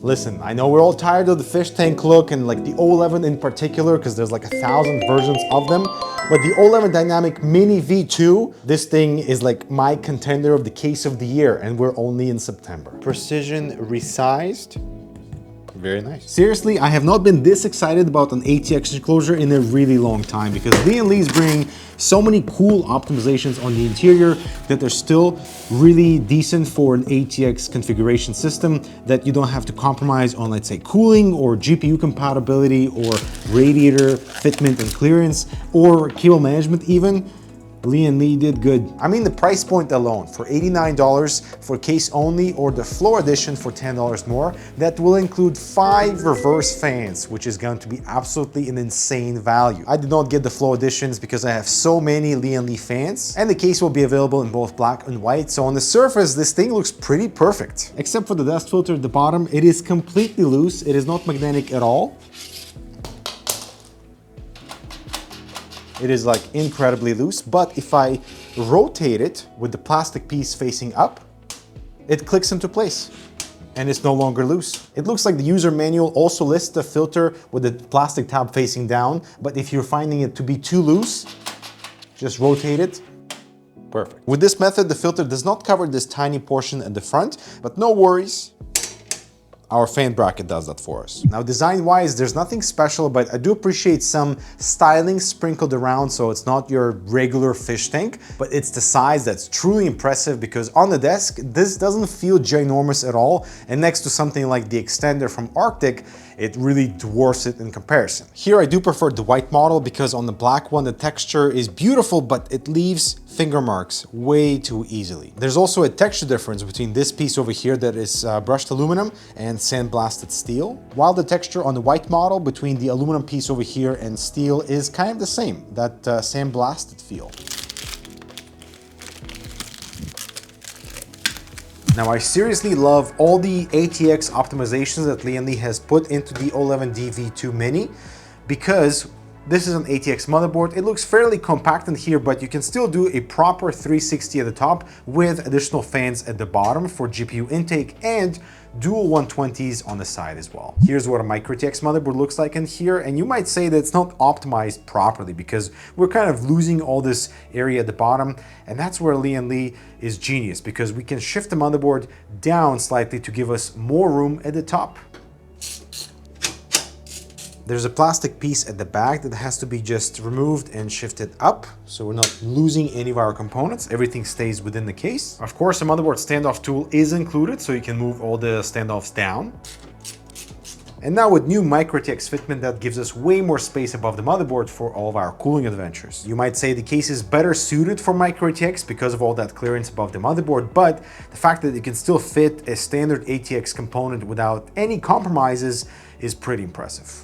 Listen, I know we're all tired of the fish tank look and like the O11 in particular, because there's like 1,000 versions of them. But the O11 Dynamic Mini V2, this thing is like my contender of the case of the year, and we're only in September. Precision resized. Very nice. Seriously, I have not been this excited about an ATX enclosure in a really long time, because Lian Li is bringing so many cool optimizations on the interior that they're still really decent for an ATX configuration system, that you don't have to compromise on, let's say, cooling or GPU compatibility or radiator fitment and clearance or cable management even. Lian Li did good. I mean, the price point alone, for $89 for case only, or the floor edition for $10 more, that will include 5 reverse fans, which is going to be absolutely an insane value. I did not get the floor editions because I have so many Lian Li fans, and the case will be available in both black and white, so on the surface, this thing looks pretty perfect. Except for the dust filter at the bottom, it is completely loose. It is not magnetic at all. It is like incredibly loose, but if I rotate it with the plastic piece facing up, it clicks into place and it's no longer loose. It looks like the user manual also lists the filter with the plastic tab facing down, but if you're finding it to be too loose, just rotate it. Perfect. With this method, the filter does not cover this tiny portion at the front, but no worries. Our fan bracket does that for us. Now, design-wise, there's nothing special, but I do appreciate some styling sprinkled around, so it's not your regular fish tank, but it's the size that's truly impressive, because on the desk, this doesn't feel ginormous at all, and next to something like the extender from Arctic, it really dwarfs it in comparison. Here, I do prefer the white model, because on the black one, the texture is beautiful, but it leaves finger marks way too easily. There's also a texture difference between this piece over here that is brushed aluminum and sandblasted steel, while the texture on the white model between the aluminum piece over here and steel is kind of the same, that sandblasted feel. Now, I seriously love all the ATX optimizations that Lian Li has put into the O11D V2 Mini, because this is an ATX motherboard. It looks fairly compact in here, but you can still do a proper 360 at the top with additional fans at the bottom for GPU intake and dual 120s on the side as well. Here's what a micro-ATX motherboard looks like in here, and you might say that it's not optimized properly because we're kind of losing all this area at the bottom, and that's where Lian Li is genius, because we can shift the motherboard down slightly to give us more room at the top. There's a plastic piece at the back that has to be just removed and shifted up, so we're not losing any of our components. Everything stays within the case. Of course, a motherboard standoff tool is included, so you can move all the standoffs down. And now with new micro-ATX fitment, that gives us way more space above the motherboard for all of our cooling adventures. You might say the case is better suited for micro-ATX because of all that clearance above the motherboard, but the fact that it can still fit a standard ATX component without any compromises is pretty impressive.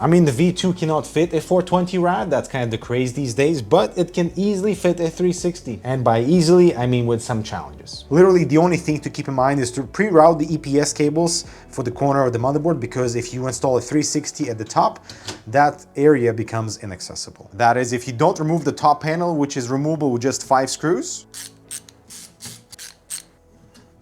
I mean, the V2 cannot fit a 420 rad, that's kind of the craze these days, but it can easily fit a 360. And by easily, I mean with some challenges. Literally, the only thing to keep in mind is to pre-route the EPS cables for the corner of the motherboard, because if you install a 360 at the top, that area becomes inaccessible. That is, if you don't remove the top panel, which is removable with just 5 screws.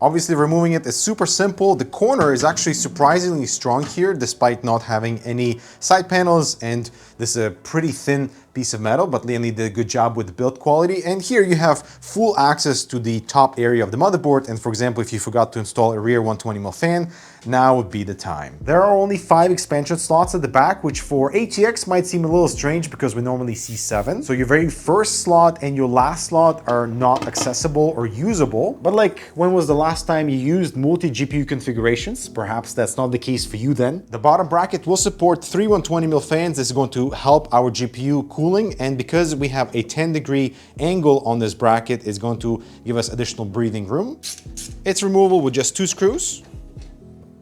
Obviously, removing it is super simple. The corner is actually surprisingly strong here, despite not having any side panels, and this is a pretty thin piece of metal, but Lian Li did a good job with the build quality. And here you have full access to the top area of the motherboard, and for example, if you forgot to install a rear 120mm fan, now would be the time. There are only 5 expansion slots at the back, which for ATX might seem a little strange because we normally see 7. So your very first slot and your last slot are not accessible or usable. But like, when was the last time you used multi-GPU configurations? Perhaps that's not the case for you then. The bottom bracket will support 3 120mm fans. This is going to help our GPU cooling, and because we have a 10-degree angle on this bracket, it's going to give us additional breathing room. It's removable with just 2 screws.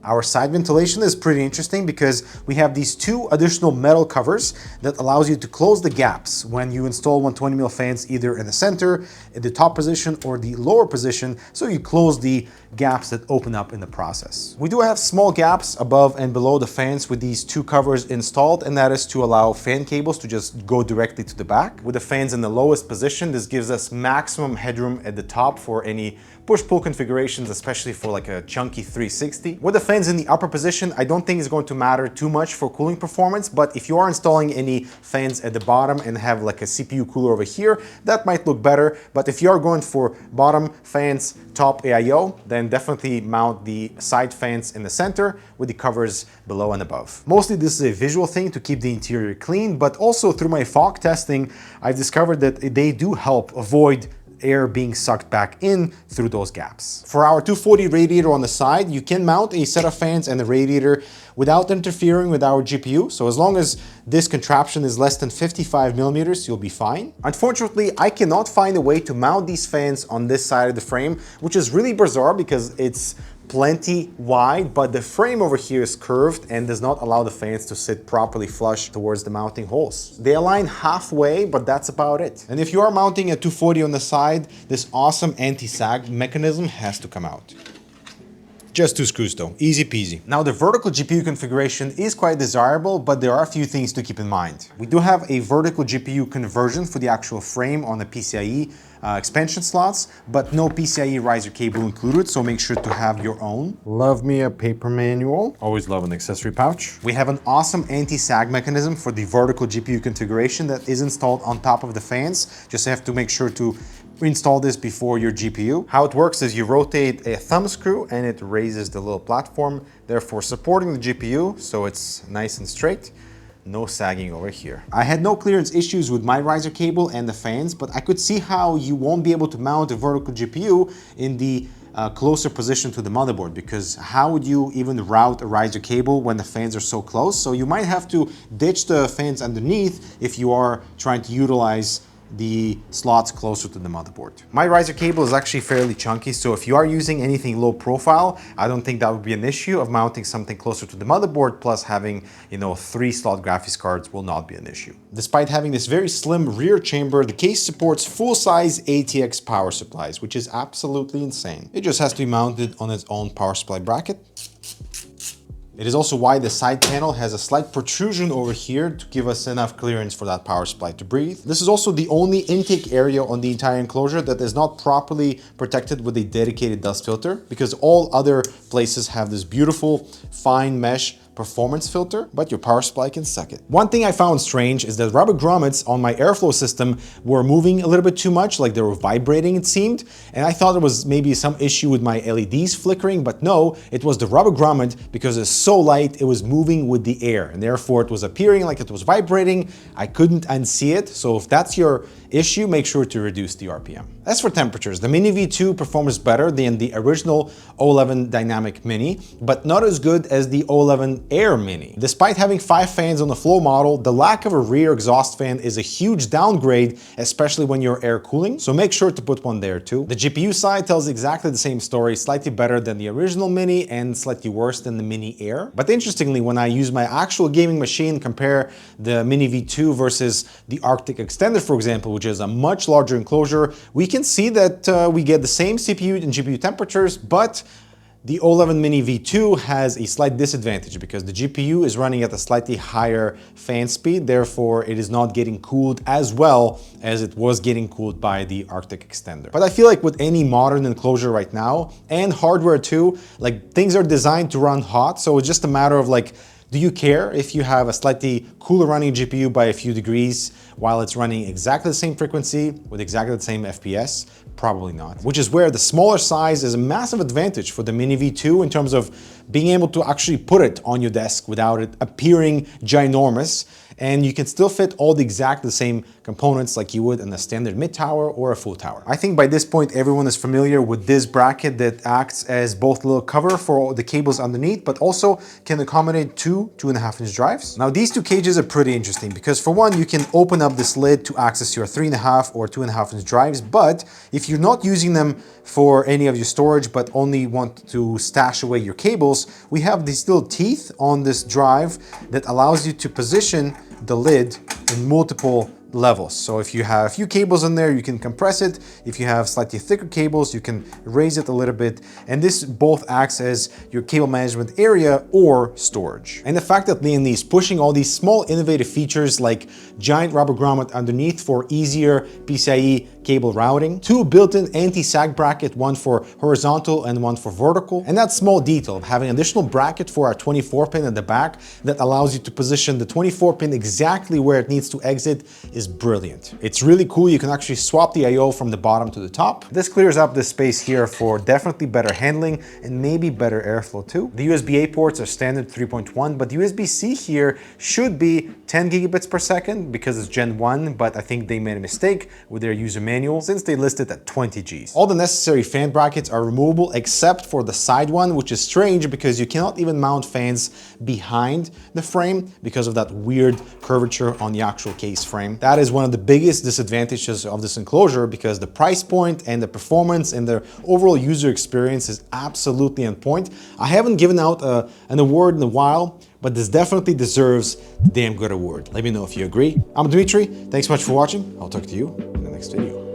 Our side ventilation is pretty interesting because we have these 2 additional metal covers that allows you to close the gaps when you install 120mm fans, either in the center, in the top position, or the lower position, so you close the gaps that open up in the process. We do have small gaps above and below the fans with these 2 covers installed, and that is to allow fan cables to just go directly to the back. With the fans in the lowest position, this gives us maximum headroom at the top for any push-pull configurations, especially for like a chunky 360. With the fans in the upper position, I don't think it's going to matter too much for cooling performance, but if you are installing any fans at the bottom and have like a CPU cooler over here, that might look better. But if you are going for bottom fans, top AIO, then definitely mount the side fans in the center with the covers below and above. Mostly this is a visual thing to keep the interior clean, but also through my fog testing, I've discovered that they do help avoid air being sucked back in through those gaps. For our 240 radiator on the side, you can mount a set of fans and a radiator without interfering with our GPU. So as long as this contraption is less than 55 millimeters, you'll be fine. Unfortunately, I cannot find a way to mount these fans on this side of the frame, which is really bizarre because it's plenty wide, but the frame over here is curved and does not allow the fans to sit properly flush towards the mounting holes. They align halfway, but that's about it. And if you are mounting a 240 on the side, this awesome anti-sag mechanism has to come out. Just 2 screws though, easy peasy. Now the vertical GPU configuration is quite desirable, but there are a few things to keep in mind. We do have a vertical GPU conversion for the actual frame on the PCIe expansion slots, but no PCIe riser cable included, so make sure to have your own. Love me a paper manual. Always love an accessory pouch. We have an awesome anti-sag mechanism for the vertical GPU configuration that is installed on top of the fans. Just have to make sure to install this before your GPU. How it works is you rotate a thumb screw and it raises the little platform, therefore supporting the GPU so it's nice and straight. No sagging over here. I had no clearance issues with my riser cable and the fans, but I could see how you won't be able to mount a vertical GPU in the closer position to the motherboard, because how would you even route a riser cable when the fans are so close? So you might have to ditch the fans underneath if you are trying to utilize the slots closer to the motherboard. My riser cable is actually fairly chunky, so if you are using anything low profile, I don't think that would be an issue. Of mounting something closer to the motherboard plus having, 3 slot graphics cards will not be an issue. Despite having this very slim rear chamber, the case supports full-size ATX power supplies, which is absolutely insane. It just has to be mounted on its own power supply bracket. It is also why the side panel has a slight protrusion over here to give us enough clearance for that power supply to breathe. This is also the only intake area on the entire enclosure that is not properly protected with a dedicated dust filter, because all other places have this beautiful fine mesh performance filter, but your power supply can suck it. One thing I found strange is that rubber grommets on my airflow system were moving a little bit too much, like they were vibrating, it seemed, and I thought it was maybe some issue with my LEDs flickering, but no, it was the rubber grommet because it's so light, it was moving with the air, and therefore it was appearing like it was vibrating. I couldn't unsee it, so if that's your issue, make sure to reduce the RPM. As for temperatures, the Mini V2 performs better than the original O11 Dynamic Mini, but not as good as the O11 Air Mini. Despite having 5 fans on the Flow model, the lack of a rear exhaust fan is a huge downgrade, especially when you're air cooling, so make sure to put one there too. The GPU side tells exactly the same story, slightly better than the original Mini and slightly worse than the Mini Air. But interestingly, when I use my actual gaming machine, compare the Mini V2 versus the Arctic Extender, for example, which is a much larger enclosure, we can see that we get the same CPU and GPU temperatures, but the O11 Mini V2 has a slight disadvantage because the GPU is running at a slightly higher fan speed, therefore it is not getting cooled as well as it was getting cooled by the Arctic Extender. But I feel like with any modern enclosure right now, and hardware too, like things are designed to run hot, so it's just a matter of like, do you care if you have a slightly cooler running GPU by a few degrees while it's running exactly the same frequency with exactly the same FPS? Probably not. Which is where the smaller size is a massive advantage for the Mini V2 in terms of being able to actually put it on your desk without it appearing ginormous. And you can still fit all the exactly the same components like you would in a standard mid tower or a full tower. I think by this point everyone is familiar with this bracket that acts as both a little cover for the cables underneath, but also can accommodate 2.5-inch drives. Now these 2 cages are pretty interesting because for one, you can open up this lid to access your 3.5 or 2.5-inch drives, but if you're not using them for any of your storage but only want to stash away your cables, we have these little teeth on this drive that allows you to position the lid in multiple levels. So if you have a few cables in there, you can compress it. If you have slightly thicker cables, you can raise it a little bit. And this both acts as your cable management area or storage. And the fact that Lian Li is pushing all these small innovative features like giant rubber grommet underneath for easier PCIe cable routing, 2 built-in anti-sag bracket, one for horizontal and one for vertical. And that small detail of having an additional bracket for our 24 pin at the back that allows you to position the 24 pin exactly where it needs to exit is brilliant. It's really cool. You can actually swap the I/O from the bottom to the top. This clears up the space here for definitely better handling and maybe better airflow too. The USB-A ports are standard 3.1, but USB-C here should be 10 gigabits per second because it's Gen 1, but I think they made a mistake with their user manual since they listed at 20 Gs. All the necessary fan brackets are removable except for the side one, which is strange because you cannot even mount fans behind the frame because of that weird curvature on the actual case frame. That is one of the biggest disadvantages of this enclosure because the price point and the performance and the overall user experience is absolutely on point. I haven't given out an award in a while, but this definitely deserves the damn good award. Let me know if you agree. I'm Dmitry. Thanks so much for watching. I'll talk to you in the next video.